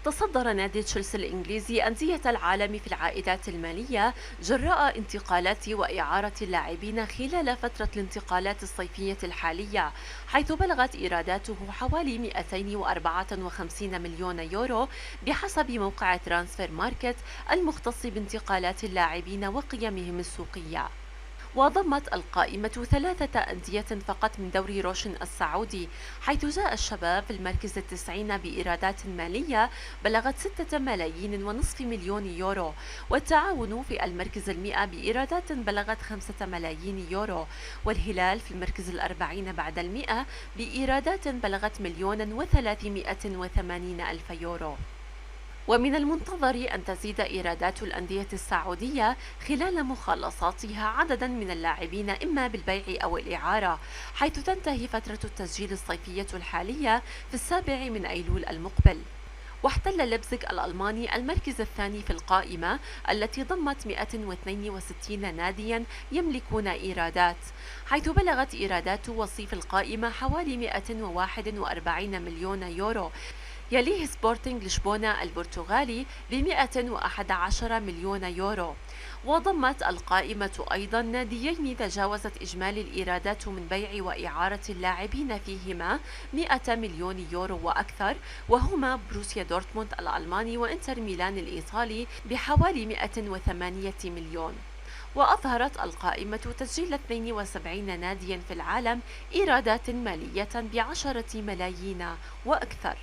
تصدر نادي تشيلسي الإنجليزي أندية العالم في العائدات المالية جراء انتقالات وإعارة اللاعبين خلال فترة الانتقالات الصيفية الحالية، حيث بلغت إيراداته حوالي 254 مليون يورو بحسب موقع ترانسفير ماركت المختص بانتقالات اللاعبين وقيمهم السوقية. وضمت القائمة ثلاثة أندية فقط من دوري روشن السعودي، حيث جاء الشباب في المركز التسعين بإيرادات مالية بلغت 6 ملايين ونصف مليون يورو، والتعاون في المركز المئة بإيرادات بلغت 5 ملايين يورو، والهلال في المركز الأربعين بعد المئة بإيرادات بلغت 1,380,000 يورو. ومن المنتظر أن تزيد إيرادات الأندية السعودية خلال مخالصاتها عددا من اللاعبين إما بالبيع أو الإعارة، حيث تنتهي فترة التسجيل الصيفية الحالية في 7 أيلول المقبل. واحتل ليبزيغ الألماني المركز الثاني في القائمة التي ضمت 162 ناديا يملكون إيرادات، حيث بلغت إيرادات وصيف القائمة حوالي 141 مليون يورو. يليه سبورتينغ لشبونة البرتغالي ب 111 مليون يورو. وضمت القائمة أيضا ناديين تجاوزت إجمالي الإيرادات من بيع وإعارة اللاعبين فيهما 100 مليون يورو وأكثر، وهما بروسيا دورتموند الألماني وإنتر ميلان الإيطالي بحوالي 108 مليون. وأظهرت القائمة تسجيل 72 ناديا في العالم إيرادات مالية ب10 ملايين وأكثر.